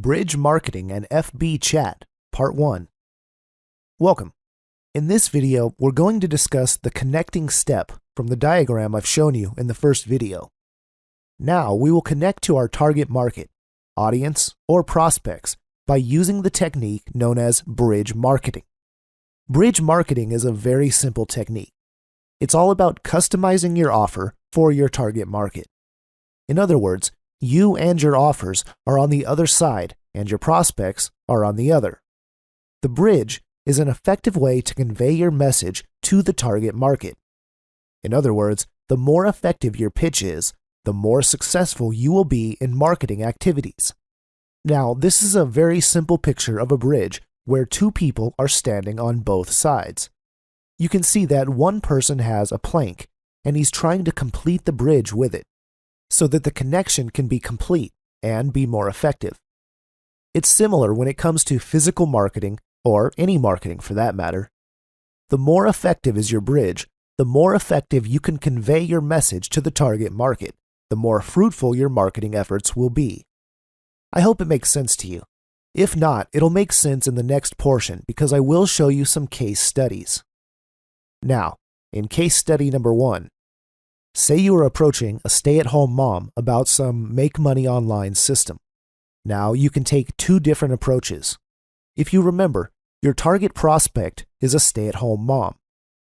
Bridge Marketing and FB Chat, Part 1. Welcome. In this video, we're going to discuss the connecting step from the diagram I've shown you in the first video. Now, we will connect to our target market, audience, or prospects by using the technique known as bridge marketing. Bridge marketing is a very simple technique. It's all about customizing your offer for your target market. In other words, you and your offers are on the other side and your prospects are on the other. The bridge is an effective way to convey your message to the target market. In other words, the more effective your pitch is, the more successful you will be in marketing activities. Now, this is a very simple picture of a bridge where two people are standing on both sides. You can see that one person has a plank and he's trying to complete the bridge with it, so that the connection can be complete and be more effective. It's similar when it comes to physical marketing, or any marketing for that matter. The more effective is your bridge, the more effective you can convey your message to the target market, the more fruitful your marketing efforts will be. I hope it makes sense to you. If not, it'll make sense in the next portion because I will show you some case studies. Now, in case study number 1, say you are approaching a stay-at-home mom about some make money online system. Now, you can take two different approaches. If you remember, your target prospect is a stay-at-home mom,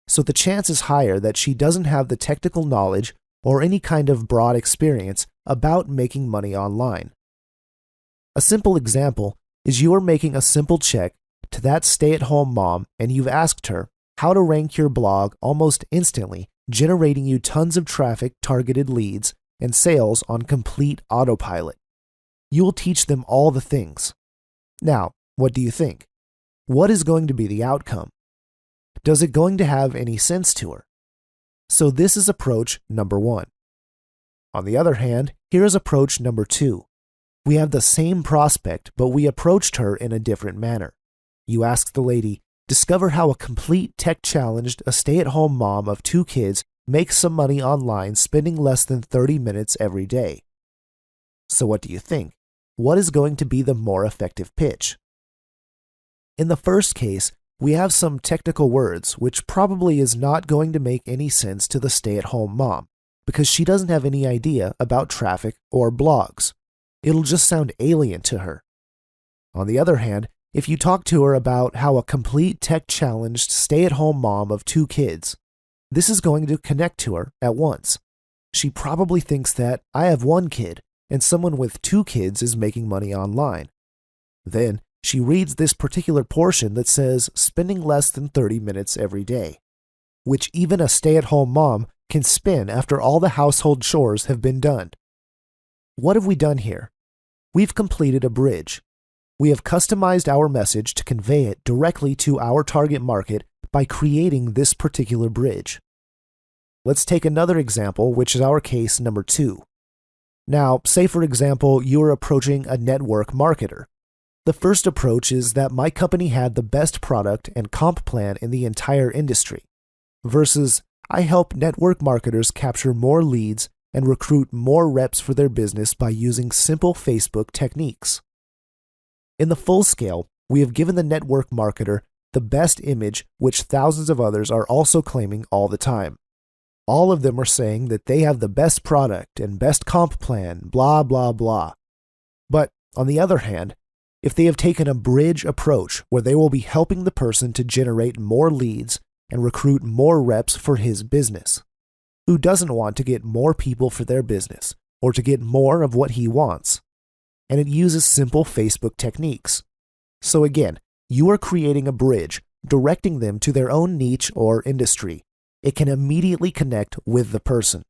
so the chance is higher that she doesn't have the technical knowledge or any kind of broad experience about making money online. A simple example is you are making a simple check to that stay-at-home mom and you've asked her how to rank your blog almost instantly, generating you tons of traffic, targeted leads, and sales on complete autopilot. You will teach them all the things. Now, what do you think? What is going to be the outcome? Does it going to have any sense to her? So this is approach number 1. On the other hand, here is approach number 2. We have the same prospect, but we approached her in a different manner. You asked the lady, discover how a complete tech-challenged, a stay-at-home mom of 2 kids makes some money online spending less than 30 minutes every day. So what do you think? What is going to be the more effective pitch? In the first case, we have some technical words which probably is not going to make any sense to the stay-at-home mom because she doesn't have any idea about traffic or blogs. It'll just sound alien to her. On the other hand, if you talk to her about how a complete tech-challenged stay-at-home mom of 2 kids, this is going to connect to her at once. She probably thinks that I have 1 kid and someone with 2 kids is making money online. Then she reads this particular portion that says spending less than 30 minutes every day, which even a stay-at-home mom can spin after all the household chores have been done. What have we done here? We've completed a bridge. We have customized our message to convey it directly to our target market by creating this particular bridge. Let's take another example, which is our case number 2. Now, say for example, you are approaching a network marketer. The first approach is that my company had the best product and comp plan in the entire industry, versus I help network marketers capture more leads and recruit more reps for their business by using simple Facebook techniques. In the full scale, we have given the network marketer the best image, which thousands of others are also claiming all the time. All of them are saying that they have the best product and best comp plan, blah, blah, blah. But on the other hand, if they have taken a bridge approach where they will be helping the person to generate more leads and recruit more reps for his business, who doesn't want to get more people for their business or to get more of what he wants? And it uses simple Facebook techniques. So again, you are creating a bridge, directing them to their own niche or industry. It can immediately connect with the person.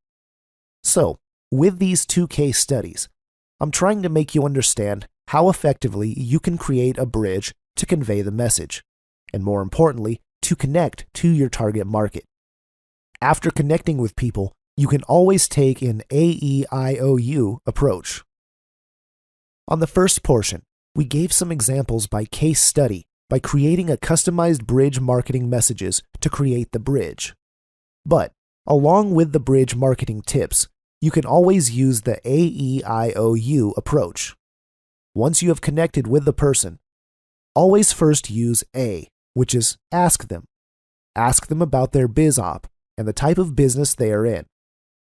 So, with these 2 case studies, I'm trying to make you understand how effectively you can create a bridge to convey the message, and more importantly, to connect to your target market. After connecting with people, you can always take an AEIOU approach. On the first portion, we gave some examples by case study by creating a customized bridge marketing messages to create the bridge. But, along with the bridge marketing tips, you can always use the AEIOU approach. Once you have connected with the person, always first use A, which is ask them. Ask them about their biz op and the type of business they are in.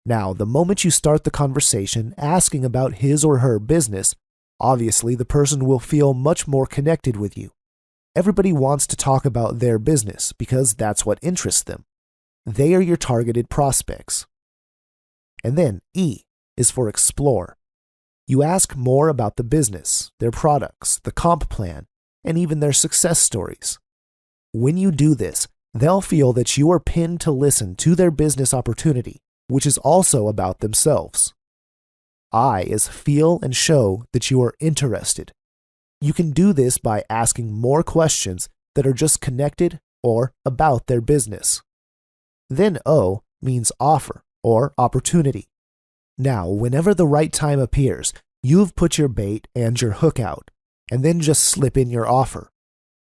Now, the moment you start the conversation asking about his or her business, obviously the person will feel much more connected with you. Everybody wants to talk about their business because that's what interests them. They are your targeted prospects. And then E is for explore. You ask more about the business, their products, the comp plan, and even their success stories. When you do this, they'll feel that you are pinned to listen to their business opportunity, which is also about themselves. I is feel and show that you are interested. You can do this by asking more questions that are just connected or about their business. Then O means offer or opportunity. Now, whenever the right time appears, you've put your bait and your hook out, and then just slip in your offer.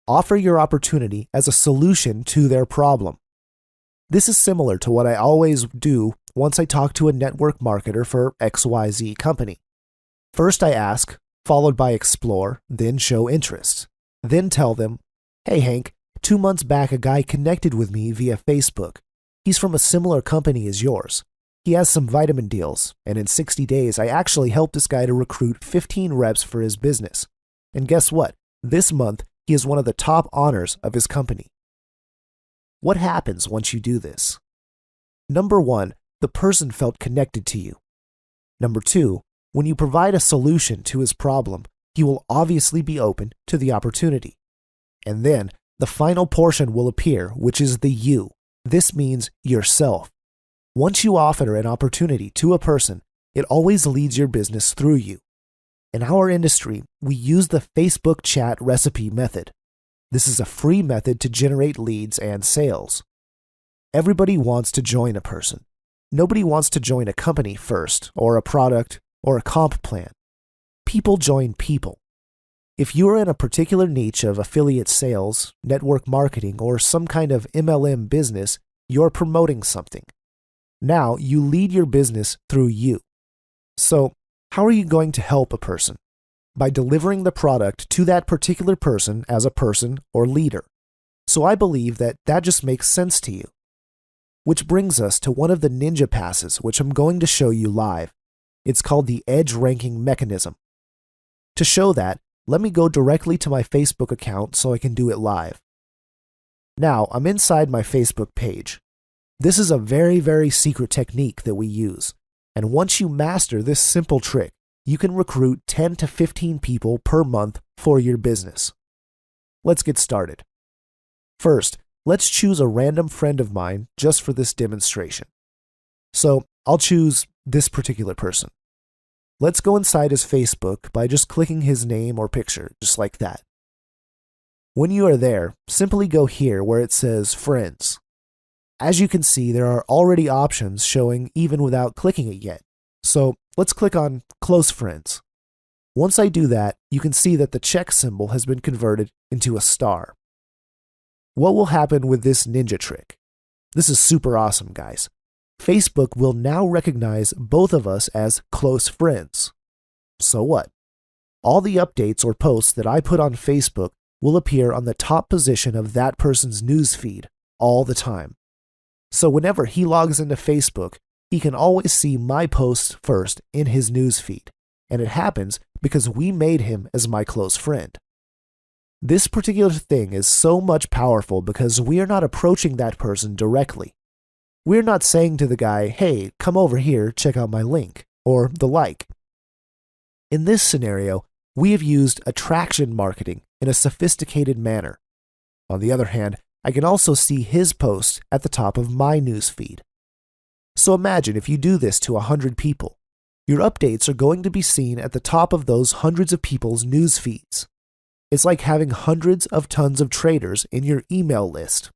Offer your opportunity as a solution to their problem. This is similar to what I always do once I talk to a network marketer for XYZ company. First I ask, followed by explore, then show interest. Then tell them, hey Hank, 2 months back a guy connected with me via Facebook. He's from a similar company as yours. He has some vitamin deals, and in 60 days I actually helped this guy to recruit 15 reps for his business. And guess what? This month he is one of the top honors of his company. What happens once you do this? Number 1, the person felt connected to you. Number 2, when you provide a solution to his problem, he will obviously be open to the opportunity. And then the final portion will appear, which is the you. This means yourself. Once you offer an opportunity to a person, it always leads your business through you. In our industry, we use the Facebook chat recipe method. This is a free method to generate leads and sales. Everybody wants to join a person. Nobody wants to join a company first, or a product, or a comp plan. People join people. If you are in a particular niche of affiliate sales, network marketing, or some kind of MLM business, you're promoting something. Now you lead your business through you. So, how are you going to help a person? By delivering the product to that particular person as a person or leader. So I believe that just makes sense to you. Which brings us to one of the ninja passes, which I'm going to show you live. It's called the Edge Ranking Mechanism. To show that, let me go directly to my Facebook account so I can do it live. Now, I'm inside my Facebook page. This is a very, very secret technique that we use. And once you master this simple trick, you can recruit 10 to 15 people per month for your business. Let's get started. First, let's choose a random friend of mine just for this demonstration. So I'll choose this particular person. Let's go inside his Facebook by just clicking his name or picture, just like that. When you are there, simply go here where it says Friends. As you can see, there are already options showing even without clicking it yet. So let's click on Close Friends. Once I do that, you can see that the check symbol has been converted into a star. What will happen with this ninja trick? This is super awesome, guys. Facebook will now recognize both of us as close friends. So what? All the updates or posts that I put on Facebook will appear on the top position of that person's newsfeed all the time. So whenever he logs into Facebook, he can always see my posts first in his newsfeed, and it happens because we made him as my close friend. This particular thing is so much powerful because we are not approaching that person directly. We're not saying to the guy, hey, come over here, check out my link, or the like. In this scenario, we have used attraction marketing in a sophisticated manner. On the other hand, I can also see his post at the top of my newsfeed. So imagine if you do this to 100 people. Your updates are going to be seen at the top of those hundreds of people's news feeds. It's like having hundreds of tons of traders in your email list.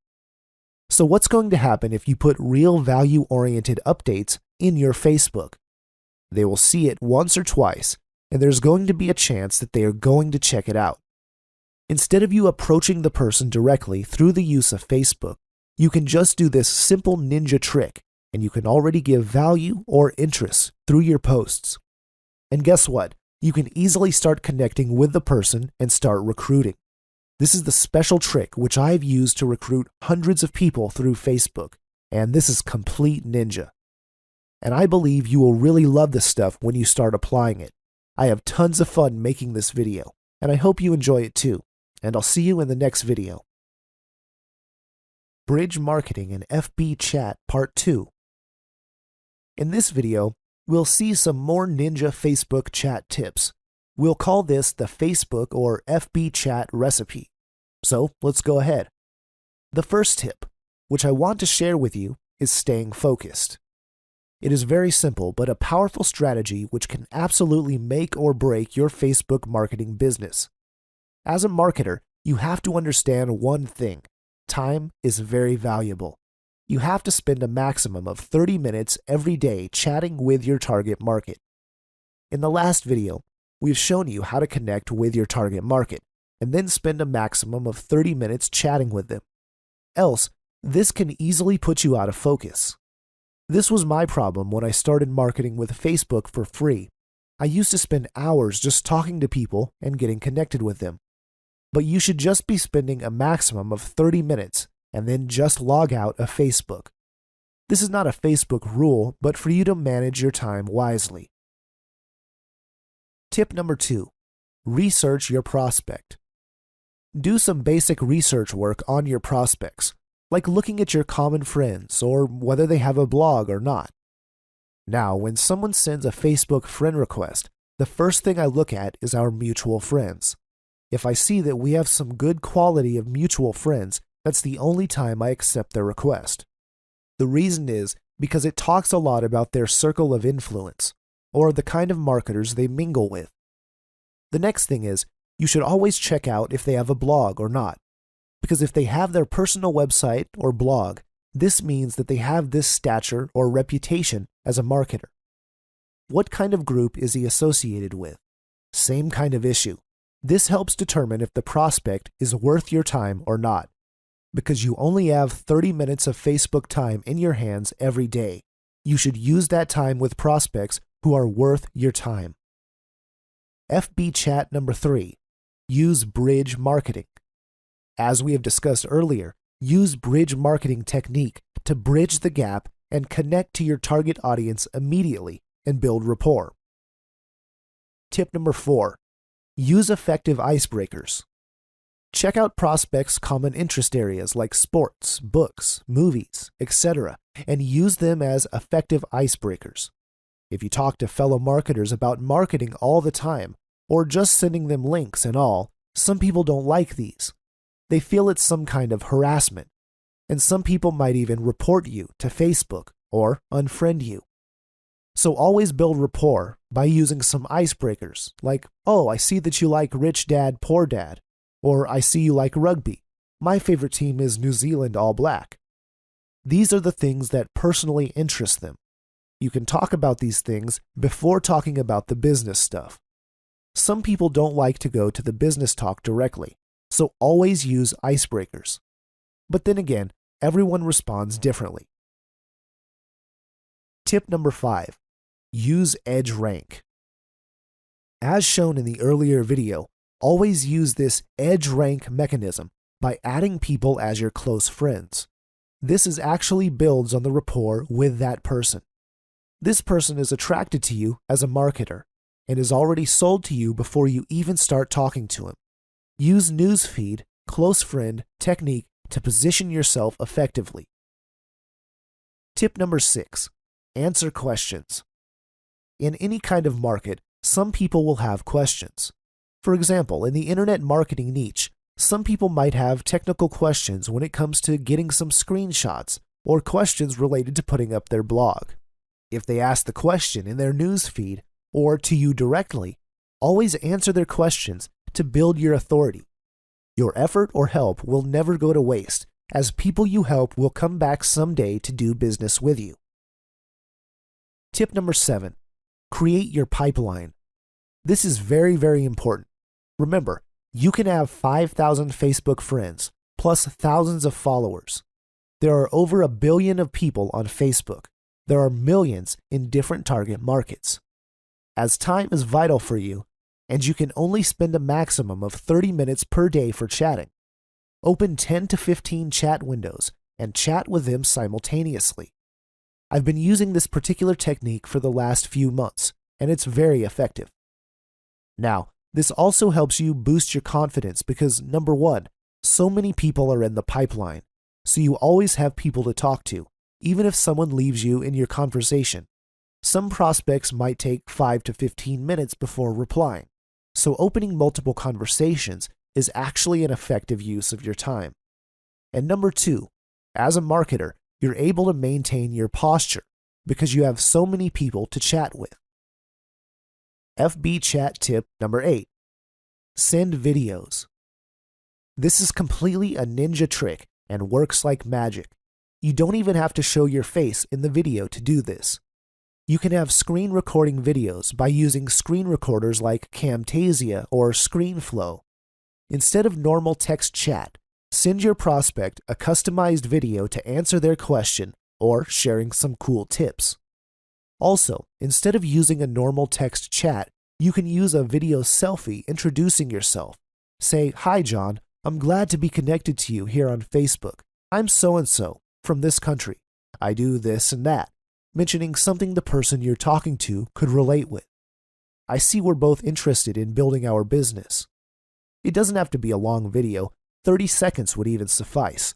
So what's going to happen if you put real value-oriented updates in your Facebook? They will see it once or twice, and there's going to be a chance that they are going to check it out. Instead of you approaching the person directly through the use of Facebook, you can just do this simple ninja trick, and you can already give value or interest through your posts. And guess what? you can easily start connecting with the person and start recruiting. This is the special trick which I've used to recruit hundreds of people through Facebook, and this is complete ninja. And I believe you will really love this stuff when you start applying it. I have tons of fun making this video, and I hope you enjoy it too, and I'll see you in the next video. Bridge Marketing in FB Chat Part 2. In this video, we'll see some more ninja Facebook chat tips. We'll call this the Facebook or FB Chat recipe. So let's go ahead. The first tip, which I want to share with you, is staying focused. It is very simple, but a powerful strategy which can absolutely make or break your Facebook marketing business. As a marketer, you have to understand one thing. Time is very valuable. You have to spend a maximum of 30 minutes every day chatting with your target market. In the last video, we've shown you how to connect with your target market and then spend a maximum of 30 minutes chatting with them. Else, this can easily put you out of focus. This was my problem when I started marketing with Facebook for free. I used to spend hours just talking to people and getting connected with them. But you should just be spending a maximum of 30 minutes and then just log out of Facebook. This is not a Facebook rule, but for you to manage your time wisely. Tip number 2. Research your prospect. Do some basic research work on your prospects, like looking at your common friends or whether they have a blog or not. Now, when someone sends a Facebook friend request, the first thing I look at is our mutual friends. If I see that we have some good quality of mutual friends, that's the only time I accept their request. The reason is because it talks a lot about their circle of influence, or the kind of marketers they mingle with. The next thing is, you should always check out if they have a blog or not, because if they have their personal website or blog, this means that they have this stature or reputation as a marketer. What kind of group is he associated with? Same kind of issue. This helps determine if the prospect is worth your time or not, because you only have 30 minutes of Facebook time in your hands every day. You should use that time with prospects who are worth your time. FB Chat number 3. Use bridge marketing. As we have discussed earlier, use bridge marketing technique to bridge the gap and connect to your target audience immediately and build rapport. Tip number 4. Use effective icebreakers. Check out prospects' common interest areas like sports, books, movies, etc., and use them as effective icebreakers. If you talk to fellow marketers about marketing all the time, or just sending them links and all, some people don't like these. They feel it's some kind of harassment, and some people might even report you to Facebook or unfriend you. So always build rapport by using some icebreakers like, "Oh, I see that you like Rich Dad, Poor Dad," or "I see you like rugby. My favorite team is New Zealand All Black." These are the things that personally interest them. You can talk about these things before talking about the business stuff. Some people don't like to go to the business talk directly, so always use icebreakers. But then again, everyone responds differently. Tip number 5. Use EdgeRank. As shown in the earlier video, always use this EdgeRank mechanism by adding people as your close friends. This actually builds on the rapport with that person. This person is attracted to you as a marketer and is already sold to you before you even start talking to him. Use newsfeed, close friend technique to position yourself effectively. Tip number 6. Answer questions. In any kind of market, some people will have questions. For example, in the internet marketing niche, some people might have technical questions when it comes to getting some screenshots or questions related to putting up their blog. If they ask the question in their newsfeed or to you directly, always answer their questions to build your authority. Your effort or help will never go to waste, as people you help will come back someday to do business with you. Tip number 7. Create your pipeline. This is very, very important. Remember, you can have 5,000 Facebook friends, plus thousands of followers. There are over 1 billion of people on Facebook. There are millions in different target markets. As time is vital for you, and you can only spend a maximum of 30 minutes per day for chatting. Open 10 to 15 chat windows and chat with them simultaneously. I've been using this particular technique for the last few months, and it's very effective. Now, this also helps you boost your confidence because, number one, so many people are in the pipeline, so you always have people to talk to, even if someone leaves you in your conversation. Some prospects might take 5 to 15 minutes before replying, so opening multiple conversations is actually an effective use of your time. And number two, as a marketer, you're able to maintain your posture because you have so many people to chat with. FB chat tip number 8. Send videos. This is completely a ninja trick and works like magic. You don't even have to show your face in the video to do this. You can have screen recording videos by using screen recorders like Camtasia or ScreenFlow. Instead of normal text chat, send your prospect a customized video to answer their question or sharing some cool tips. Also, instead of using a normal text chat, you can use a video selfie introducing yourself. Say, "Hi John, I'm glad to be connected to you here on Facebook. I'm so-and-so from this country. I do this and that," mentioning something the person you're talking to could relate with. "I see we're both interested in building our business." It doesn't have to be a long video. 30 seconds would even suffice.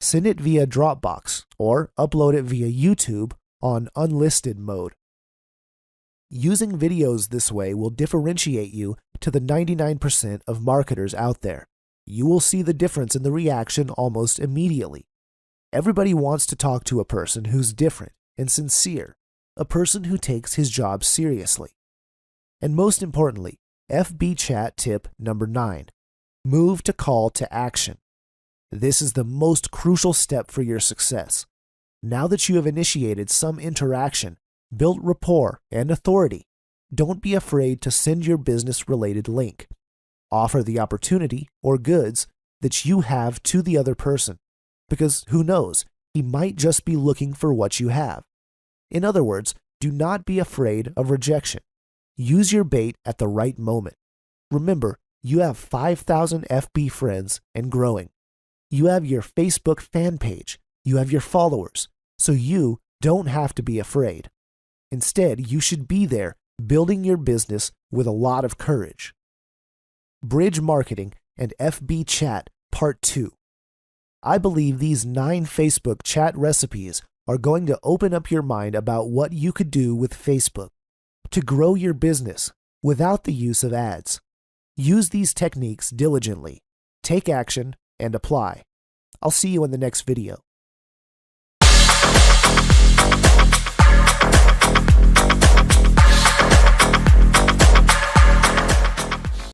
Send it via Dropbox or upload it via YouTube on unlisted mode. Using videos this way will differentiate you to the 99% of marketers out there. You will see the difference in the reaction almost immediately. Everybody wants to talk to a person who's different and sincere, a person who takes his job seriously. And most importantly, FB chat tip number 9. Move to call to action. This is the most crucial step for your success. Now that you have initiated some interaction, built rapport and authority, don't be afraid to send your business-related link. Offer the opportunity or goods that you have to the other person, because who knows, he might just be looking for what you have. In other words, do not be afraid of rejection. Use your bait at the right moment. Remember, you have 5,000 FB friends and growing. You have your Facebook fan page. You have your followers. So you don't have to be afraid. Instead, you should be there building your business with a lot of courage. Bridge Marketing and FB Chat Part 2. I believe these 9 Facebook chat recipes are going to open up your mind about what you could do with Facebook to grow your business without the use of ads. Use these techniques diligently, take action, and apply. I'll see you in the next video.